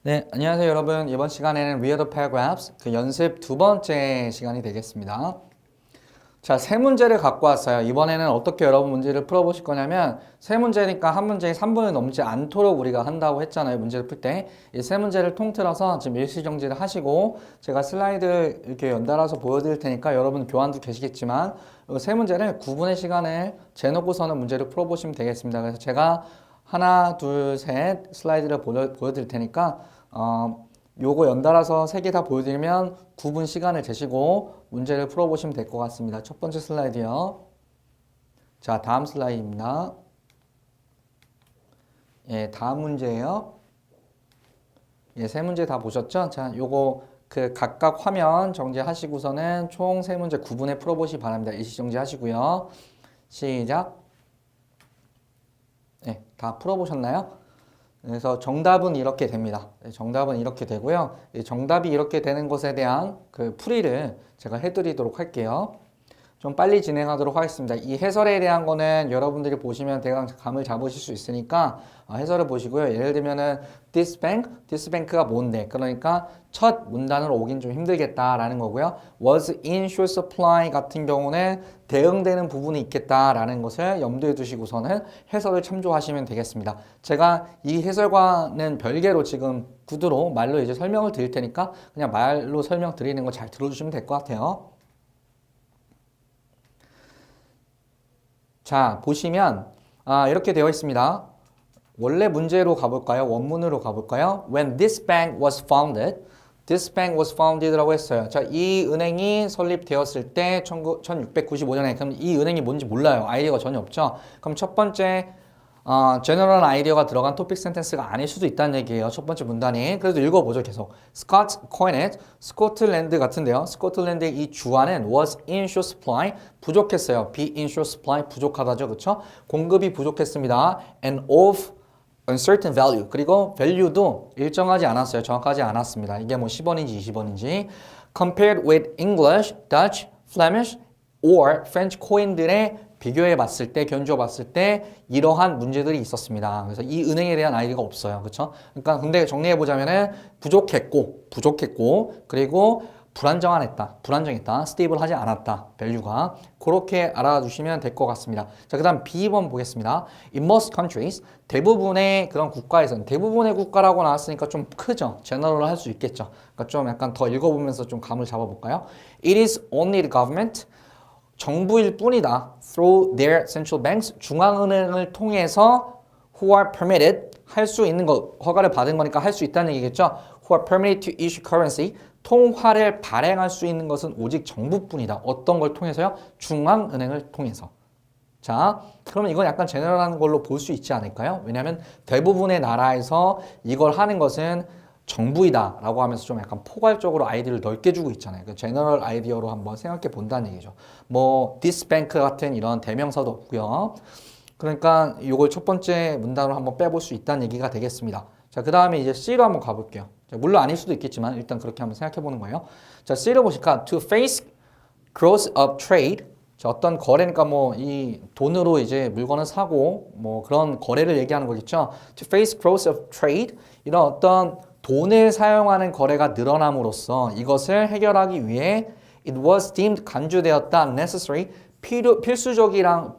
네, 안녕하세요 여러분. 이번 시간에는 Read the Paragraphs 그 연습 두 번째 시간이 되겠습니다. 자, 세 문제를 갖고 왔어요. 이번에는 어떻게 여러분 문제를 풀어보실 거냐면 세 문제니까 한 문제에 3분을 넘지 않도록 우리가 한다고 했잖아요. 문제를 풀 때. 이 세 문제를 통틀어서 지금 일시정지를 하시고 제가 슬라이드 이렇게 연달아서 보여드릴 테니까 여러분 교환도 계시겠지만 이 세 문제를 9분의 시간을 재놓고서는 문제를 풀어보시면 되겠습니다. 그래서 제가 하나, 둘, 셋 슬라이드를 보여드릴 테니까 요거 연달아서 세 개 다 보여드리면 9분 시간을 재시고 문제를 풀어보시면 될 것 같습니다. 첫 번째 슬라이드요. 자, 다음 슬라이드입니다. 예, 다음 문제예요. 예, 세 문제 다 보셨죠? 자, 요거 그 각각 화면 정지하시고서는 총 세 문제 9분에 풀어보시기 바랍니다. 일시 정지하시고요. 시작. 예, 다 풀어보셨나요? 그래서 정답은 이렇게 됩니다. 정답은 이렇게 되고요. 정답이 이렇게 되는 것에 대한 그 풀이를 제가 해드리도록 할게요. 좀 빨리 진행하도록 하겠습니다. 이 해설에 대한 거는 여러분들이 보시면 대강 감을 잡으실 수 있으니까 해설을 보시고요. 예를 들면은 this bank가 뭔데? 그러니까 첫 문단으로 오긴 좀 힘들겠다라는 거고요. was in short supply 같은 경우는 대응되는 부분이 있겠다라는 것을 염두에 두시고서는 해설을 참조하시면 되겠습니다. 제가 이 해설과는 별개로 지금 구두로 말로 이제 설명을 드릴 테니까 그냥 말로 설명 드리는 거 잘 들어주시면 될 것 같아요. 자, 보시면 이렇게 되어 있습니다. 원래 문제로 가볼까요? 원문으로 가볼까요? When this bank was founded, this bank was founded라고 했어요. 자, 이 은행이 설립되었을 때 1695년에 그럼 이 은행이 뭔지 몰라요. 아이디어가 전혀 없죠. 그럼 첫 번째 제너럴 아이디어가 들어간 토픽 센텐스가 아닐 수도 있다는 얘기예요. 첫 번째 문단이. 그래도 읽어보죠, 계속. Scott coined, 스코틀랜드 같은데요. 스코틀랜드의 이 주화는 was in short supply, 부족했어요. be in short supply, 부족하다죠, 그렇죠? 공급이 부족했습니다. and of uncertain value. 그리고 value도 일정하지 않았어요. 정확하지 않았습니다. 이게 뭐 10원인지 20원인지. compared with English, Dutch, Flemish, or French coin들의 비교해 봤을 때, 견주어 봤을 때 이러한 문제들이 있었습니다. 그래서 이 은행에 대한 아이디어가 없어요. 그렇죠? 그러니까 근데 정리해 보자면은 부족했고 그리고 불안정했다. 스테이블하지 않았다. 밸류가. 그렇게 알아두시면 될 것 같습니다. 자, 그다음 B번 보겠습니다. In most countries, 대부분의 그런 국가에서는 대부분의 국가라고 나왔으니까 좀 크죠. 제너럴을 할 수 있겠죠. 그러니까 좀 약간 더 읽어보면서 좀 감을 잡아볼까요? It is only the government 정부일 뿐이다. Through their central banks, 중앙은행을 통해서 who are permitted, 할 수 있는 거, 허가를 받은 거니까 할 수 있다는 얘기겠죠. Who are permitted to issue currency, 통화를 발행할 수 있는 것은 오직 정부뿐이다. 어떤 걸 통해서요? 중앙은행을 통해서. 자, 그러면 이건 약간 제너럴한 걸로 볼 수 있지 않을까요? 왜냐하면 대부분의 나라에서 이걸 하는 것은 정부이다 라고 하면서 좀 약간 포괄적으로 아이디어를 넓게 주고 있잖아요. 그 제너럴 아이디어로 한번 생각해 본다는 얘기죠. 뭐 this bank 같은 이런 대명사도 없고요. 그러니까 이걸 첫 번째 문단으로 한번 빼볼 수 있다는 얘기가 되겠습니다. 자, 그 다음에 이제 C로 한번 가볼게요. 자, 물론 아닐 수도 있겠지만 일단 그렇게 한번 생각해 보는 거예요. 자, C로 보시니까 to face growth of trade, 자, 어떤 거래니까 뭐 이 돈으로 이제 물건을 사고 뭐 그런 거래를 얘기하는 거겠죠. To face growth of trade, 이런 어떤 돈을 사용하는 거래가 늘어남으로써 이것을 해결하기 위해 it was deemed 간주되었다 necessary 필수적이라고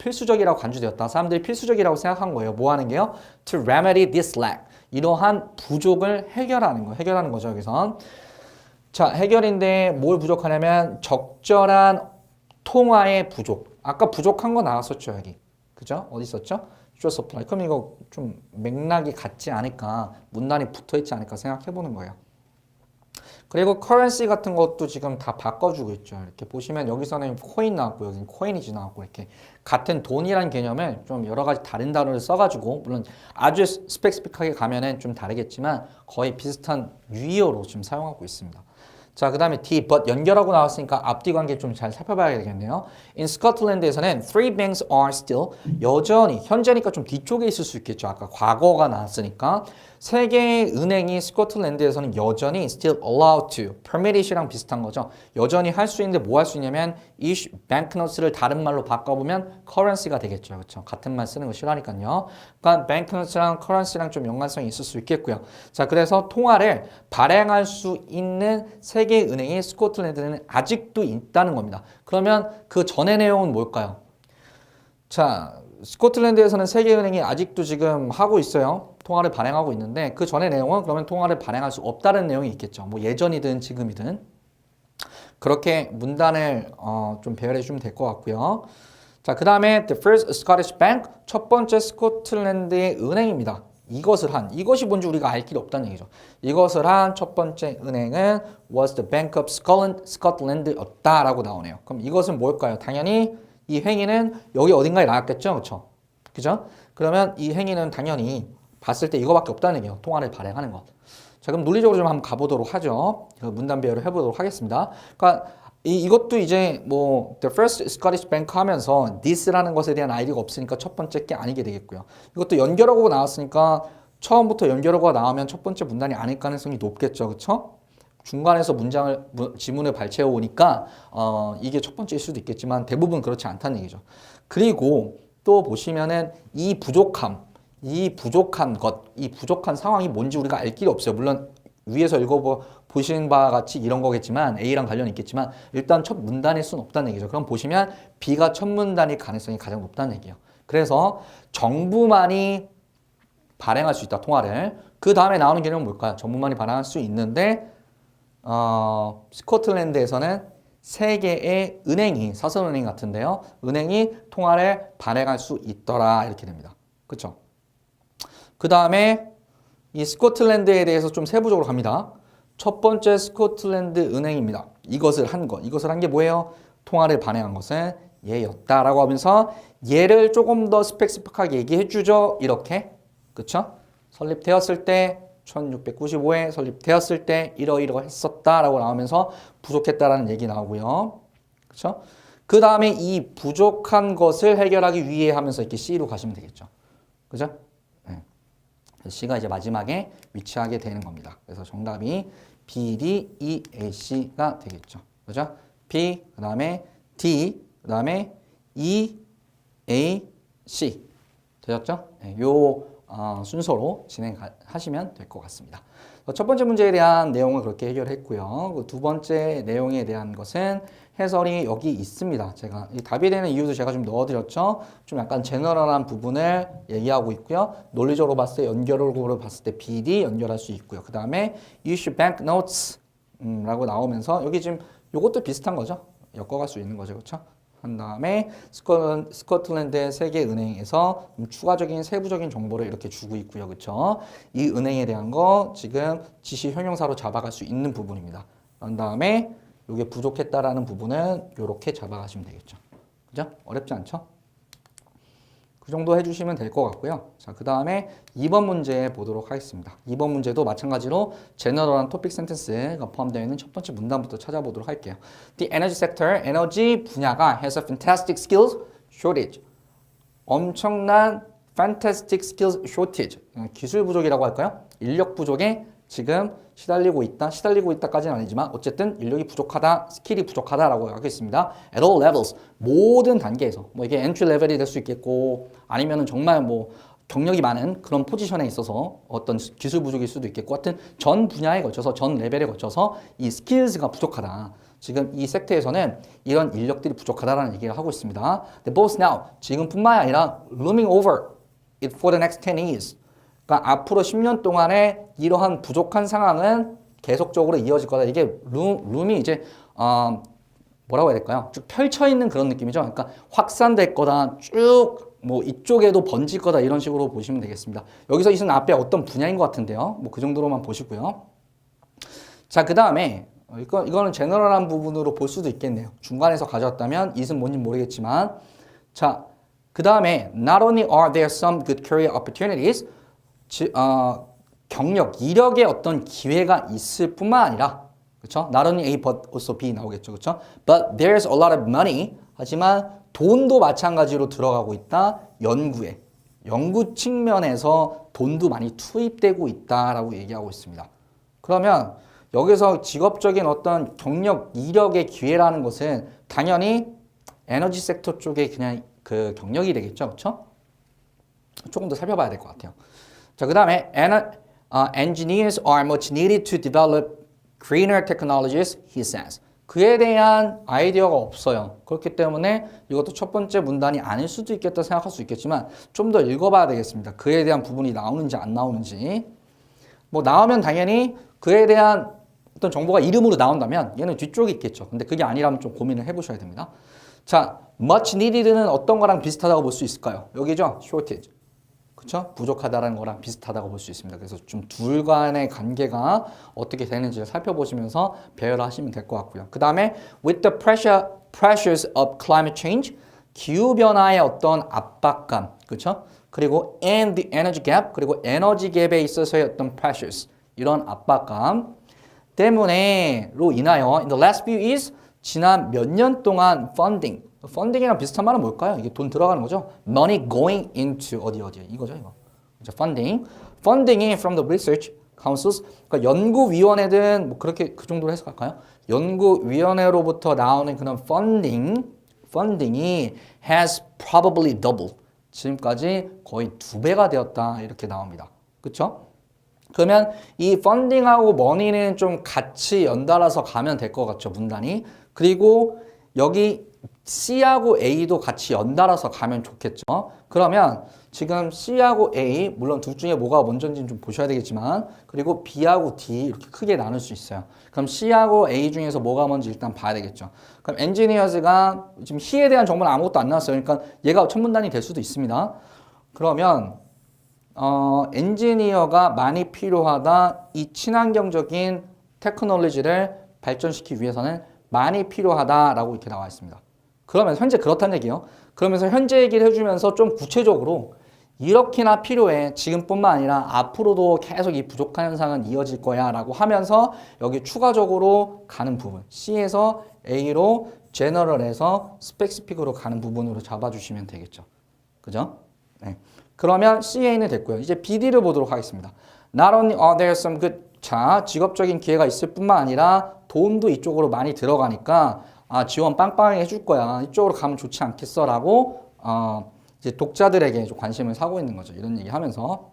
간주되었다. 사람들이 필수적이라고 생각한 거예요. 뭐 하는 게요? To remedy this lack. 이러한 부족을 해결하는 거죠, 여기선. 자, 해결인데 뭘 부족하냐면 적절한 통화의 부족. 아까 부족한 거 나왔었죠, 여기. 그죠? 어디 있었죠? short supply. 그럼 이거 좀 맥락이 같지 않을까, 문단이 붙어 있지 않을까 생각해 보는 거예요. 그리고 currency 같은 것도 지금 다 바꿔주고 있죠. 이렇게 보시면 여기서는 코인 나왔고 여기는 코인이지 나왔고 이렇게 같은 돈이란 개념을 좀 여러 가지 다른 단어를 써가지고 물론 아주 스펙스픽하게 가면은 좀 다르겠지만 거의 비슷한 유의어로 지금 사용하고 있습니다. 자, 그 다음에 D, but 연결하고 나왔으니까 앞뒤 관계 좀 잘 살펴봐야 되겠네요. In Scotland에서는 three banks are still 여전히 현재니까 좀 뒤쪽에 있을 수 있겠죠. 아까 과거가 나왔으니까 세 개의 은행이 스코틀랜드에서는 여전히 still allowed to, permit이랑 비슷한 거죠. 여전히 할 수 있는데 뭐 할 수 있냐면 issue banknotes를 다른 말로 바꿔보면 currency가 되겠죠. 그렇죠? 같은 말 쓰는 거 싫어하니까요. 그러니까 banknotes랑 currency랑 좀 연관성이 있을 수 있겠고요. 자, 그래서 통화를 발행할 수 있는 세 개의 은행이 스코틀랜드에는 아직도 있다는 겁니다. 그러면 그 전의 내용은 뭘까요? 자, 스코틀랜드에서는 세계은행이 아직도 지금 하고 있어요. 통화를 발행하고 있는데 그 전의 내용은 그러면 통화를 발행할 수 없다는 내용이 있겠죠. 뭐 예전이든 지금이든 그렇게 문단을 좀 배열해 주면 될 것 같고요. 자, 그 다음에 the first Scottish bank, 첫 번째 스코틀랜드의 은행입니다. 이것이 뭔지 우리가 알 길이 없다는 얘기죠. 이것을 한 첫 번째 은행은 was the Bank of Scotland였다라고 나오네요. 그럼 이것은 뭘까요? 당연히 이 행위는 여기 어딘가에 나왔겠죠? 그렇죠? 그죠? 그러면 이 행위는 당연히 봤을 때 이거밖에 없다는 얘기예요. 통화를 발행하는 것. 자, 그럼 논리적으로 좀 한번 가보도록 하죠. 문단 배열을 해보도록 하겠습니다. 그러니까 이것도 이제 뭐 the first Scottish Bank 하면서 this라는 것에 대한 아이디어가 없으니까 첫 번째 게 아니게 되겠고요. 이것도 연결어구가 나왔으니까 처음부터 연결어구가 나오면 첫 번째 문단이 아닐 가능성이 높겠죠. 그렇죠? 중간에서 지문을 발췌해 오니까 이게 첫 번째일 수도 있겠지만 대부분 그렇지 않다는 얘기죠. 그리고 또 보시면은 이 부족한 상황이 뭔지 우리가 알 길이 없어요. 물론 위에서 보신 바와 같이 이런 거겠지만 A랑 관련이 있겠지만 일단 첫 문단일 수는 없다는 얘기죠. 그럼 보시면 B가 첫 문단일 가능성이 가장 높다는 얘기예요. 그래서 정부만이 발행할 수 있다, 통화를. 그 다음에 나오는 개념은 뭘까요? 정부만이 발행할 수 있는데 스코틀랜드에서는 세 개의 은행이, 사설은행 같은데요. 은행이 통화를 발행할 수 있더라. 이렇게 됩니다. 그렇죠? 그 다음에 이 스코틀랜드에 대해서 좀 세부적으로 갑니다. 첫 번째 스코틀랜드 은행입니다. 이것을 한 게 뭐예요? 통화를 발행한 것은 얘였다라고 하면서 얘를 조금 더 스펙스펙하게 얘기해 주죠. 이렇게. 그렇죠? 설립되었을 때 1695에 설립되었을 때 이러이러했었다라고 나오면서 부족했다라는 얘기 나오고요. 그렇죠? 그 다음에 이 부족한 것을 해결하기 위해 하면서 이렇게 C로 가시면 되겠죠. 그죠? 네. C가 이제 마지막에 위치하게 되는 겁니다. 그래서 정답이 B, D, E, A, C가 되겠죠. 그죠? B, 그 다음에 D, 그 다음에 E, A, C. 되셨죠? 네, 순서로 진행하시면 될 것 같습니다. 첫 번째 문제에 대한 내용을 그렇게 해결했고요. 두 번째 내용에 대한 것은 해설이 여기 있습니다. 제가 이 답이 되는 이유도 제가 좀 넣어드렸죠. 좀 약간 제너럴한 부분을 얘기하고 있고요. 논리적으로 봤을 때 연결으로 봤을 때 BD 연결할 수 있고요. 그 다음에 issue banknotes 라고 나오면서 여기 지금 이것도 비슷한 거죠. 엮어갈 수 있는 거죠. 그렇죠? 한 다음에 스코틀랜드의 세계은행에서 추가적인 세부적인 정보를 이렇게 주고 있고요. 그렇죠? 이 은행에 대한 거 지금 지시 형용사로 잡아갈 수 있는 부분입니다. 그 다음에 이게 부족했다라는 부분은 이렇게 잡아가시면 되겠죠. 그죠? 어렵지 않죠? 그 정도 해주시면 될 것 같고요. 자, 그 다음에 2번 문제 보도록 하겠습니다. 2번 문제도 마찬가지로 제너럴한 토픽 센텐스가 포함되어 있는 첫 번째 문단부터 찾아보도록 할게요. The energy sector, 에너지 분야가 has a fantastic skills shortage. 엄청난 fantastic skills shortage. 기술 부족이라고 할까요? 인력 부족에 지금 시달리고 있다까지는 아니지만 어쨌든 인력이 부족하다, 스킬이 부족하다라고 하겠습니다. At all levels, 모든 단계에서 뭐 이게 entry level이 될 수 있겠고 아니면은 정말 뭐 경력이 많은 그런 포지션에 있어서 어떤 기술 부족일 수도 있겠고 하여튼 전 분야에 거쳐서 전 레벨에 거쳐서 이 skills가 부족하다. 지금 이 섹터에서는 이런 인력들이 부족하다라는 얘기를 하고 있습니다. The both now, 지금뿐만 아니라 looming over it for the next 10 years. 그러니까 앞으로 10년 동안에 이러한 부족한 상황은 계속적으로 이어질 거다. 이게 룸이 이제 뭐라고 해야 될까요? 쭉 펼쳐 있는 그런 느낌이죠. 그러니까 확산될 거다. 쭉 뭐 이쪽에도 번질 거다. 이런 식으로 보시면 되겠습니다. 여기서 이는 앞에 어떤 분야인 것 같은데요. 뭐 그 정도로만 보시고요. 자, 그 다음에 이거는 제너럴한 부분으로 볼 수도 있겠네요. 중간에서 가져왔다면 이는 뭔지 모르겠지만 자, 그 다음에 not only are there some good career opportunities 경력, 이력의 어떤 기회가 있을 뿐만 아니라 그렇죠? Not only A but also B 나오겠죠. 그렇죠? But there's a lot of money. 하지만 돈도 마찬가지로 들어가고 있다. 연구에. 연구 측면에서 돈도 많이 투입되고 있다라고 얘기하고 있습니다. 그러면 여기서 직업적인 어떤 경력, 이력의 기회라는 것은 당연히 에너지 섹터 쪽에 그냥 그 경력이 되겠죠. 그렇죠? 조금 더 살펴봐야 될 것 같아요. 자, 그 다음에 engineers are much needed to develop greener technologies, he says. 그에 대한 아이디어가 없어요. 그렇기 때문에 이것도 첫 번째 문단이 아닐 수도 있겠다 생각할 수 있겠지만 좀 더 읽어봐야 되겠습니다. 그에 대한 부분이 나오는지 안 나오는지. 뭐 나오면 당연히 그에 대한 어떤 정보가 이름으로 나온다면 얘는 뒤쪽에 있겠죠. 근데 그게 아니라면 좀 고민을 해보셔야 됩니다. 자, much needed는 어떤 거랑 비슷하다고 볼 수 있을까요? 여기죠? shortage. 그렇죠? 부족하다는 거랑 비슷하다고 볼 수 있습니다. 그래서 좀 둘 간의 관계가 어떻게 되는지를 살펴보시면서 배열을 하시면 될 것 같고요. 그 다음에 with the pressures of climate change, 기후변화의 어떤 압박감, 그렇죠? 그리고 and the energy gap, 그리고 에너지 갭에 있어서의 어떤 pressures, 이런 압박감 때문에로 인하여 in the last few years, 지난 몇 년 동안 funding이랑 비슷한 말은 뭘까요? 이게 돈 들어가는 거죠. money going into 어디 이거죠, 이거. funding이 from the research councils, 그러니까 연구위원회든 뭐 그렇게 그 정도로 해석할까요? 연구위원회로부터 나오는 그런 funding이 has probably doubled. 지금까지 거의 2배가 되었다 이렇게 나옵니다. 그렇죠? 그러면 이 펀딩하고 머니는 좀 같이 연달아서 가면 될 것 같죠, 문단이. 그리고 여기 C하고 A도 같이 연달아서 가면 좋겠죠. 그러면 지금 C하고 A, 물론 둘 중에 뭐가 먼저인지는 좀 보셔야 되겠지만, 그리고 B하고 D 이렇게 크게 나눌 수 있어요. 그럼 C하고 A 중에서 뭐가 먼저 일단 봐야 되겠죠. 그럼 엔지니어즈가 지금 He에 대한 정보는 아무것도 안 나왔어요. 그러니까 얘가 첫 문단이 될 수도 있습니다. 그러면 엔지니어가 많이 필요하다. 이 친환경적인 테크놀로지를 발전시키기 위해서는 많이 필요하다라고 이렇게 나와 있습니다. 그러면 현재 그렇다는 얘기예요. 그러면서 현재 얘기를 해주면서 좀 구체적으로 이렇게나 필요해. 지금뿐만 아니라 앞으로도 계속 이 부족한 현상은 이어질 거야 라고 하면서 여기 추가적으로 가는 부분, C에서 A로 제너럴에서 스펙시픽으로 가는 부분으로 잡아주시면 되겠죠. 그죠? 네. 그러면 CA는 됐고요. 이제 BD를 보도록 하겠습니다. Not only are there some good, 자, 직업적인 기회가 있을 뿐만 아니라 돈도 이쪽으로 많이 들어가니까 지원 빵빵하게 해줄 거야. 이쪽으로 가면 좋지 않겠어? 라고 이제 독자들에게 좀 관심을 사고 있는 거죠. 이런 얘기 하면서.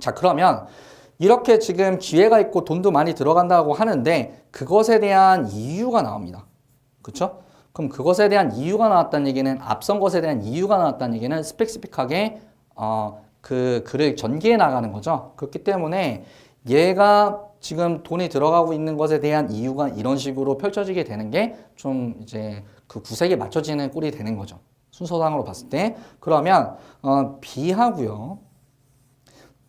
자, 그러면 이렇게 지금 기회가 있고 돈도 많이 들어간다고 하는데 그것에 대한 이유가 나옵니다. 그렇죠? 그럼 그것에 대한 이유가 나왔다는 얘기는 앞선 것에 대한 이유가 나왔다는 얘기는 스펙시픽하게 그 글을 전개해 나가는 거죠. 그렇기 때문에 얘가 지금 돈이 들어가고 있는 것에 대한 이유가 이런 식으로 펼쳐지게 되는 게 좀 이제 그 구색에 맞춰지는 꼴이 되는 거죠. 순서상으로 봤을 때. 그러면 B하고요.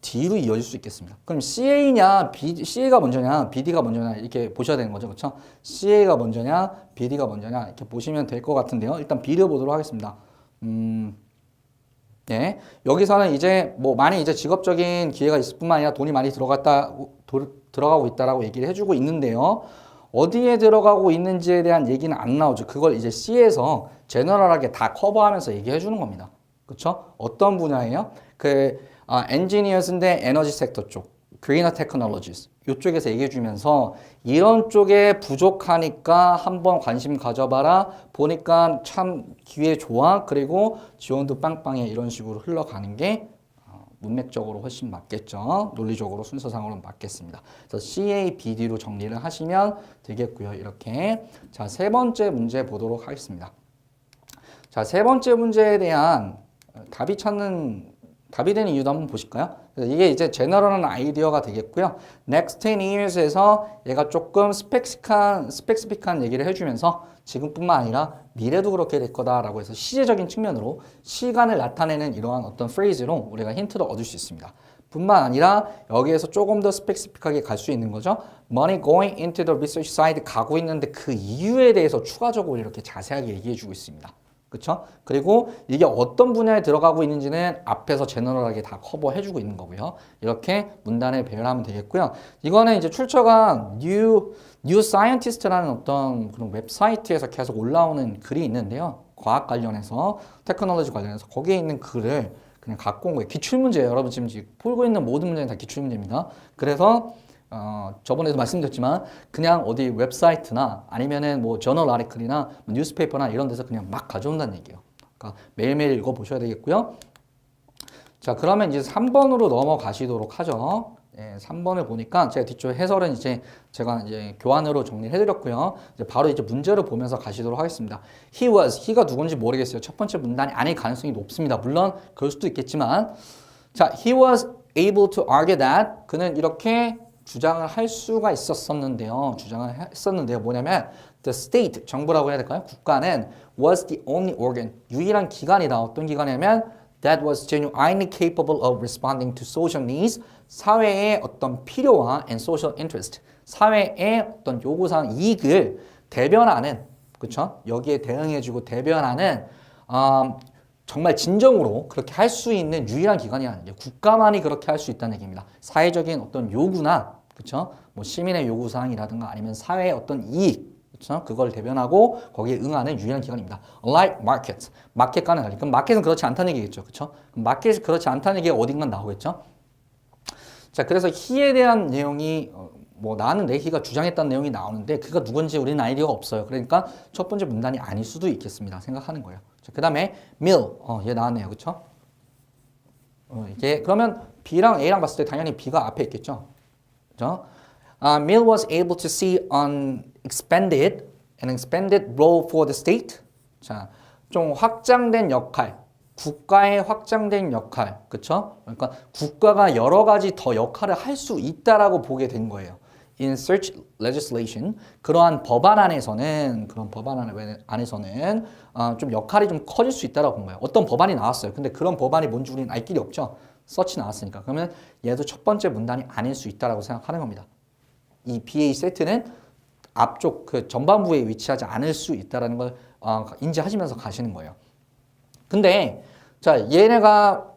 D로 이어질 수 있겠습니다. 그럼 CA냐, CA가 먼저냐, BD가 먼저냐 이렇게 보셔야 되는 거죠. 그렇죠? CA가 먼저냐, BD가 먼저냐 이렇게 보시면 될 것 같은데요. 일단 B를 보도록 하겠습니다. 네. 여기서는 이제 뭐 많이 이제 직업적인 기회가 있을 뿐만 아니라 돈이 많이 들어가고 있다라고 얘기를 해주고 있는데요. 어디에 들어가고 있는지에 대한 얘기는 안 나오죠. 그걸 이제 C에서 제너럴하게 다 커버하면서 얘기해 주는 겁니다. 그렇죠? 어떤 분야예요? 엔지니어스인데 에너지 섹터 쪽, greener technologies 이쪽에서 얘기해 주면서 이런 쪽에 부족하니까 한번 관심 가져봐라. 보니까 참 기회 좋아. 그리고 지원도 빵빵해. 이런 식으로 흘러가는 게 문맥적으로 훨씬 맞겠죠. 논리적으로 순서상으로 맞겠습니다. 그래서 CA, BD로 정리를 하시면 되겠고요. 이렇게. 자, 세 번째 문제 보도록 하겠습니다. 자, 세 번째 문제에 대한 답이 되는 이유도 한번 보실까요? 그래서 이게 이제 제너럴한 아이디어가 되겠고요. Next 10 years에서 얘가 조금 스펙시픽한 얘기를 해주면서 지금뿐만 아니라 미래도 그렇게 될 거다라고 해서 시제적인 측면으로 시간을 나타내는 이러한 어떤 프레이즈로 우리가 힌트를 얻을 수 있습니다. 뿐만 아니라 여기에서 조금 더 스펙시픽하게 갈 수 있는 거죠. Money going into the research side 가고 있는데 그 이유에 대해서 추가적으로 이렇게 자세하게 얘기해 주고 있습니다. 그렇죠? 그리고 이게 어떤 분야에 들어가고 있는지는 앞에서 제너럴하게 다 커버해주고 있는 거고요. 이렇게 문단을 배열하면 되겠고요. 이거는 이제 출처가 New Scientist라는 어떤 그런 웹사이트에서 계속 올라오는 글이 있는데요. 과학 관련해서, 테크놀로지 관련해서 거기에 있는 글을 그냥 갖고 온 거예요. 기출문제예요. 여러분 지금 풀고 있는 모든 문제는 다 기출문제입니다. 그래서 저번에도 말씀드렸지만 그냥 어디 웹사이트나 아니면은 뭐 저널 아티클이나 뭐 뉴스페이퍼나 이런 데서 그냥 막 가져온다는 얘기예요. 그러니까 매일매일 읽어보셔야 되겠고요. 자, 그러면 이제 3번으로 넘어가시도록 하죠. 예, 3번을 보니까 제가 뒤쪽 해설은 제가 교환으로 정리를 해드렸고요. 이제 바로 이제 문제를 보면서 가시도록 하겠습니다. he가 누군지 모르겠어요. 첫 번째 문단이 아닐 가능성이 높습니다. 물론 그럴 수도 있겠지만, 자, he was able to argue that 그는 이렇게 주장을 할 수가 있었었는데요. 뭐냐면 the state, 정부라고 해야 될까요? 국가는 was the only organ, 유일한 기관이다. 어떤 기관이냐면 that was genuinely capable of responding to social needs, 사회의 어떤 필요와 and social interest, 사회의 어떤 요구사항, 이익을 대변하는, 그렇죠? 여기에 대응해주고 대변하는 정말 진정으로 그렇게 할 수 있는 유일한 기관이라는 게 국가만이 그렇게 할 수 있다는 얘기입니다. 사회적인 어떤 요구나, 그렇죠? 뭐 시민의 요구사항이라든가 아니면 사회의 어떤 이익, 그렇죠? 그걸 대변하고 거기에 응하는 유일한 기관입니다. Unlike market, 마켓과는 달리. 그럼 마켓은 그렇지 않다는 얘기겠죠, 그렇죠? 마켓이 그렇지 않다는 얘기가 어딘가 나오겠죠? 자, 그래서 he에 대한 내용이 뭐 나왔는데 he가 주장했다는 내용이 나오는데 그가 누군지 우리는 아이디어가 없어요. 그러니까 첫 번째 문단이 아닐 수도 있겠습니다. 생각하는 거예요. 자, 그 다음에 mill, 얘 나왔네요, 그렇죠? 이게 그러면 B랑 A랑 봤을 때 당연히 B가 앞에 있겠죠, 그렇죠? Mill was able to see an expanded role for the state. 자, 좀 확장된 역할, 국가의 확장된 역할, 그렇죠? 그러니까 국가가 여러 가지 더 역할을 할 수 있다라고 보게 된 거예요. In such legislation, 그러한 법안 안에서는 좀 역할이 좀 커질 수 있다라고 본 거예요. 어떤 법안이 나왔어요. 근데 그런 법안이 뭔지 우리는 알 길이 없죠. 서치 나왔으니까. 그러면 얘도 첫 번째 문단이 아닐 수 있다라고 생각하는 겁니다. 이 BA 세트는 앞쪽 그 전반부에 위치하지 않을 수 있다라는 걸 인지하시면서 가시는 거예요. 근데 자, 얘네가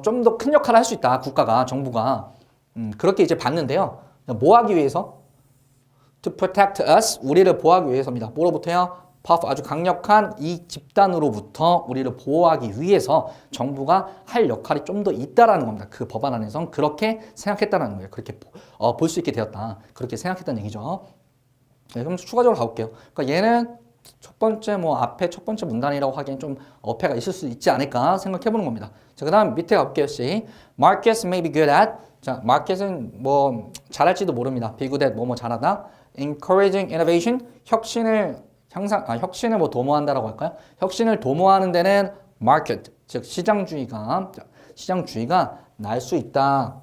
좀 더 큰 역할을 할 수 있다. 국가가, 정부가 그렇게 이제 봤는데요. 뭐 하기 위해서? To protect us, 우리를 보호하기 위해서입니다. 뭐로부터요? powerful, 아주 강력한 이 집단으로부터 우리를 보호하기 위해서 정부가 할 역할이 좀 더 있다라는 겁니다. 그 법안 안에선 그렇게 생각했다라는 거예요. 그렇게 볼 수 있게 되었다. 그렇게 생각했다는 얘기죠. 네, 그럼 추가적으로 가볼게요. 그러니까 얘는 첫 번째 앞에 첫 번째 문단이라고 하기엔 좀 어폐가 있을 수 있지 않을까 생각해보는 겁니다. 자, 그다음 밑에 가볼게요. C. Markets may be good at. 자, 마켓은 뭐 잘할지도 모릅니다. be good at 뭐뭐 잘하다. Encouraging innovation, 혁신을 뭐 도모한다라고 할까요? 혁신을 도모하는 데는 market, 즉 시장주의가 날 수 있다.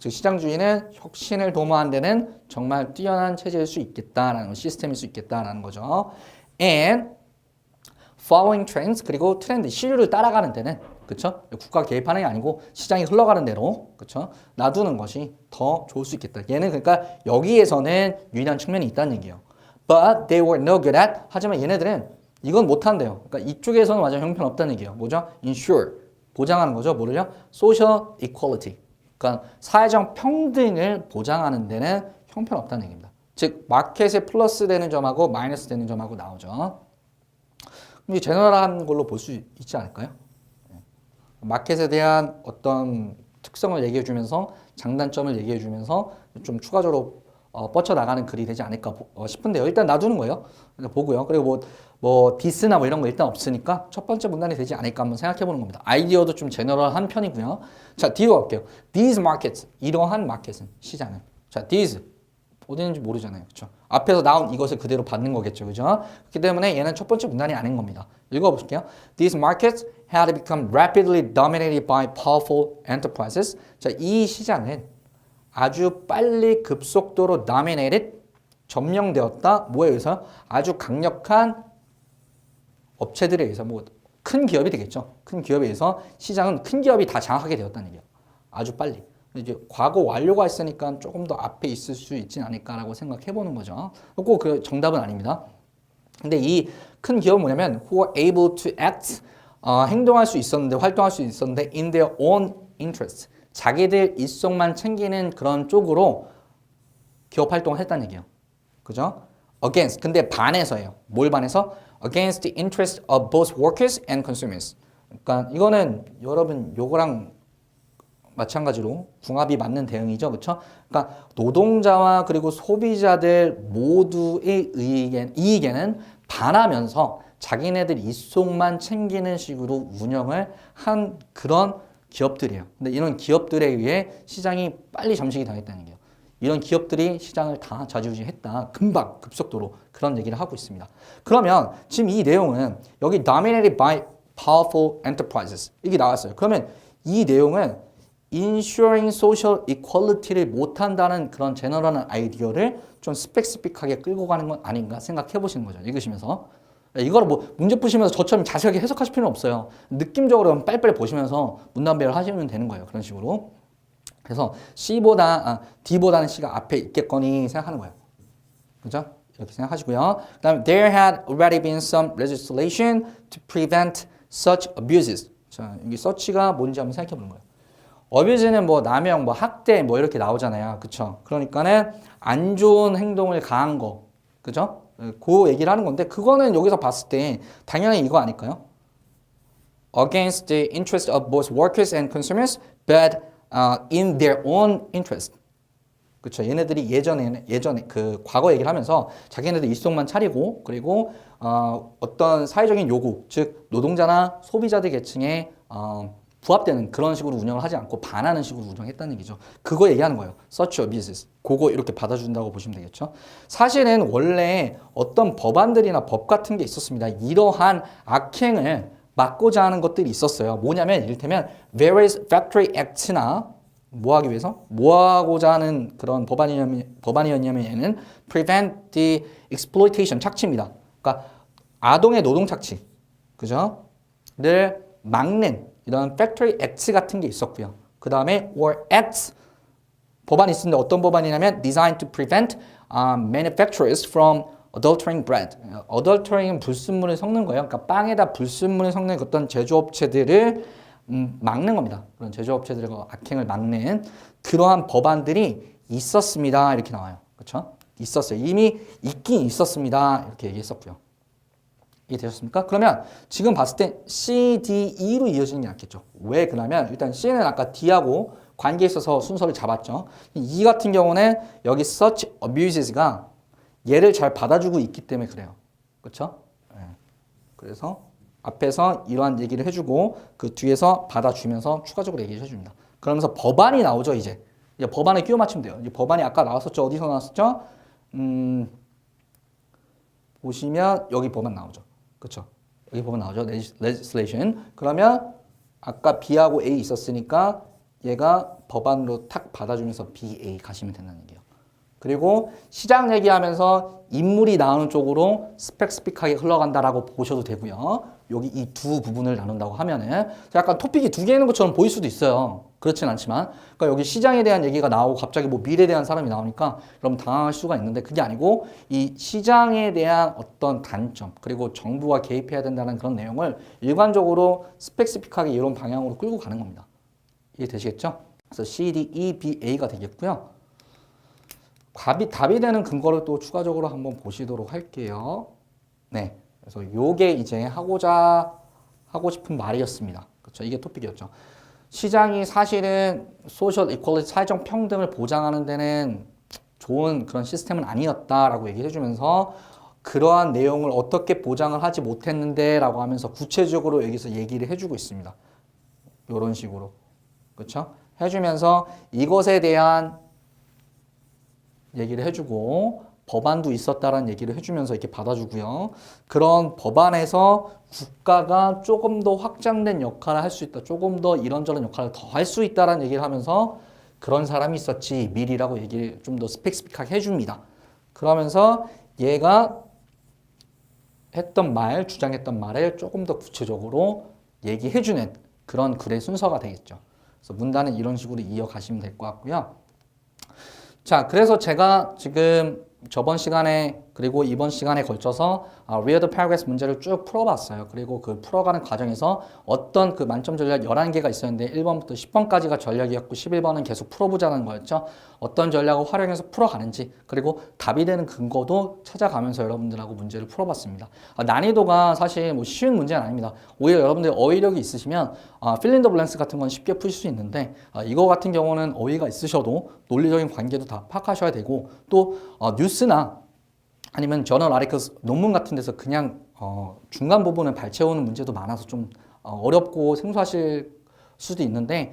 즉 시장주의는 혁신을 도모하는 데는 정말 뛰어난 체제일 수 있겠다라는 시스템일 수 있겠다라는 거죠. And following trends, 그리고 트렌드, 시류를 따라가는 데는, 그쵸? 국가 개입하는 게 아니고 시장이 흘러가는 대로, 그쵸? 놔두는 것이 더 좋을 수 있겠다. 얘는 그러니까 여기에서는 유일한 측면이 있다는 얘기예요. But they were no good at. 하지만 얘네들은 이건 못한대요. 그러니까 이쪽에서는 완전 형편없다는 얘기예요. 뭐죠? Ensure, 보장하는 거죠. 뭐를요? Social equality. 그러니까 사회적 평등을 보장하는 데는 형편없다는 얘기입니다. 즉 마켓에 플러스 되는 점하고 마이너스 되는 점하고 나오죠. 이게 제너럴한 걸로 볼 수 있지 않을까요? 마켓에 대한 어떤 특성을 얘기해 주면서 장단점을 얘기해 주면서 좀 추가적으로 뻗쳐나가는 글이 되지 않을까 싶은데요. 일단 놔두는 거예요. 보고요. 그리고 뭐 디스나 뭐 이런 거 일단 없으니까 첫 번째 문단이 되지 않을까 한번 생각해 보는 겁니다. 아이디어도 좀 제너럴한 편이고요. 자, 뒤로 갈게요. These markets, 이러한 마켓은, 시장은. 자, these 어디 있는지 모르잖아요. 그렇죠? 앞에서 나온 이것을 그대로 받는 거겠죠. 그죠? 그렇기 때문에 얘는 첫 번째 문단이 아닌 겁니다. 읽어볼게요. These markets had become rapidly dominated by powerful enterprises. 자, 이 시장은 아주 빨리 급속도로 dominated, 점령되었다. 뭐에 의해서? 아주 강력한 업체들에 의해서, 뭐 큰 기업이 되겠죠. 큰 기업에 의해서 시장은 큰 기업이 다 장악하게 되었다는 얘기예요. 아주 빨리. 이제 과거 완료가 있으니까 조금 더 앞에 있을 수 있진 않을까라고 생각해 보는 거죠. 꼭 그 정답은 아닙니다. 근데 이 큰 기업은 뭐냐면 who are able to act, 행동할 수 있었는데, 활동할 수 있었는데 in their own interest, 자기들 일속만 챙기는 그런 쪽으로 기업 활동을 했다는 얘기예요. 그죠? against, 근데 반해서예요. 뭘 반해서? against the interest of both workers and consumers. 그러니까 이거는 여러분 요거랑 마찬가지로 궁합이 맞는 대응이죠. 그렇죠? 그러니까 노동자와 그리고 소비자들 모두의 이익에는 반하면서 자기네들 이속만 챙기는 식으로 운영을 한 그런 기업들이에요. 근데 이런 기업들에 의해 시장이 빨리 잠식이 당했다는 얘기예요. 이런 기업들이 시장을 다 좌지우지했다. 금방 급속도로 그런 얘기를 하고 있습니다. 그러면 지금 이 내용은 여기 dominated by powerful enterprises 이게 나왔어요. 그러면 이 내용은 ensuring social equality를 못한다는 그런 제너럴한 아이디어를 좀 스펙스픽하게 끌고 가는 건 아닌가 생각해 보시는 거죠. 읽으시면서. 이거를 뭐 문제 푸시면서 저처럼 자세하게 해석하실 필요는 없어요. 느낌적으로 빨리빨리 보시면서 문단배열 하시면 되는 거예요. 그런 식으로. 그래서 D보다는 C가 앞에 있겠거니 생각하는 거예요. 그죠? 이렇게 생각하시고요. 그 다음에 there had already been some legislation to prevent such abuses. 자, 여기 such가 뭔지 한번 생각해 보는 거예요. abuse는 뭐 남용, 뭐 학대 뭐 이렇게 나오잖아요. 그쵸? 그러니까는 안 좋은 행동을 가한 거. 그죠? 그 얘기를 하는 건데 그거는 여기서 봤을 때 당연히 이거 아닐까요? Against the interest of both workers and consumers, but in their own interest. 그렇죠. 얘네들이 예전에 그 과거 얘기를 하면서 자기네들 이속만 차리고 그리고 어떤 사회적인 요구, 즉 노동자나 소비자들 계층에 부합되는 그런 식으로 운영을 하지 않고 반하는 식으로 운영했다는 얘기죠. 그거 얘기하는 거예요. Such abuses. 그거 이렇게 받아준다고 보시면 되겠죠. 사실은 원래 어떤 법안들이나 법 같은 게 있었습니다. 이러한 악행을 막고자 하는 것들이 있었어요. 뭐냐면 이를테면 Various Factory Act나 뭐 하기 위해서? 뭐 하고자 하는 그런 법안이었냐면 얘는 Prevent the Exploitation, 착취입니다. 그러니까 아동의 노동 착취, 그죠? 를 막는 이런 Factory Act 같은 게 있었고요. 그 다음에 or Acts, 법안이 있었는데 어떤 법안이냐면 Designed to Prevent Manufacturers from adulterating bread. adulterating은 불순물을 섞는 거예요. 그러니까 빵에다 불순물을 섞는 어떤 제조업체들을 막는 겁니다. 그런 제조업체들의 악행을 막는 그러한 법안들이 있었습니다. 이렇게 나와요. 그렇죠? 있었어요. 이미 있긴 있었습니다. 이렇게 얘기했었고요. 이해되셨습니까? 그러면 지금 봤을 때 C, D, E로 이어지는 게 낫겠죠. 왜 그러냐면 일단 C는 아까 D하고 관계에 있어서 순서를 잡았죠. E 같은 경우는 여기 such abuses가 얘를 잘 받아주고 있기 때문에 그래요. 그렇죠? 네. 그래서 앞에서 이러한 얘기를 해주고 그 뒤에서 받아주면서 추가적으로 얘기를 해줍니다. 그러면서 법안이 나오죠. 이제 법안에 끼워 맞추면 돼요. 이제 법안이 아까 나왔었죠. 어디서 나왔었죠? 보시면 여기 법안 나오죠. 그렇죠? 여기 법안 나오죠. legislation. 그러면 아까 B하고 A 있었으니까 얘가 법안으로 탁 받아주면서 B, A 가시면 된다는 얘기예요. 그리고 시장 얘기하면서 인물이 나오는 쪽으로 스펙스픽하게 흘러간다라고 보셔도 되고요. 여기 이 두 부분을 나눈다고 하면은 약간 토픽이 두 개 있는 것처럼 보일 수도 있어요. 그렇진 않지만, 그러니까 여기 시장에 대한 얘기가 나오고 갑자기 뭐 미래에 대한 사람이 나오니까 여러분 당황할 수가 있는데 그게 아니고 이 시장에 대한 어떤 단점 그리고 정부가 개입해야 된다는 그런 내용을 일관적으로 스펙스픽하게 이런 방향으로 끌고 가는 겁니다. 이해되시겠죠? 그래서 C, D, E, B, A가 되겠고요. 답이 되는 근거를 또 추가적으로 한번 보시도록 할게요. 네. 그래서 요게 이제 하고 싶은 말이었습니다. 그렇죠? 이게 토픽이었죠. 시장이 사실은 소셜 이퀄리티, 사회적 평등을 보장하는 데는 좋은 그런 시스템은 아니었다라고 얘기를 해주면서 그러한 내용을 어떻게 보장을 하지 못했는데 라고 하면서 구체적으로 여기서 얘기를 해주고 있습니다. 이런 식으로. 그렇죠? 해주면서 이것에 대한 얘기를 해주고 법안도 있었다라는 얘기를 해주면서 이렇게 받아주고요. 그런 법안에서 국가가 조금 더 확장된 역할을 할 수 있다. 조금 더 이런저런 역할을 더 할 수 있다라는 얘기를 하면서 그런 사람이 있었지 미리라고 얘기를 좀 더 스펙스픽하게 해줍니다. 그러면서 얘가 했던 말, 주장했던 말을 조금 더 구체적으로 얘기해주는 그런 글의 순서가 되겠죠. 그래서 문단은 이런 식으로 이어가시면 될 것 같고요. 자, 그래서 제가 지금 저번 시간에 그리고 이번 시간에 걸쳐서 read paragraphs 문제를 쭉 풀어봤어요. 그리고 그 풀어가는 과정에서 어떤 그 만점 전략 11개가 있었는데 1번부터 10번까지가 전략이었고 11번은 계속 풀어보자는 거였죠. 어떤 전략을 활용해서 풀어가는지 그리고 답이 되는 근거도 찾아가면서 여러분들하고 문제를 풀어봤습니다. 난이도가 사실 뭐 쉬운 문제는 아닙니다. 오히려 여러분들 어휘력이 있으시면 fill in the blanks 같은 건 쉽게 푸실 수 있는데 이거 같은 경우는 어휘가 있으셔도 논리적인 관계도 다 파악하셔야 되고 또 뉴스나 아니면 저널 아티클 논문 같은 데서 그냥 중간 부분을 발췌오는 문제도 많아서 좀 어렵고 생소하실 수도 있는데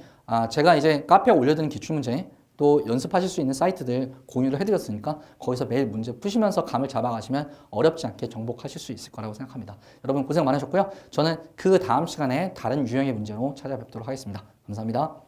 제가 이제 카페에 올려드린 기출문제 또 연습하실 수 있는 사이트들 공유를 해드렸으니까 거기서 매일 문제 푸시면서 감을 잡아가시면 어렵지 않게 정복하실 수 있을 거라고 생각합니다. 여러분 고생 많으셨고요. 저는 그 다음 시간에 다른 유형의 문제로 찾아뵙도록 하겠습니다. 감사합니다.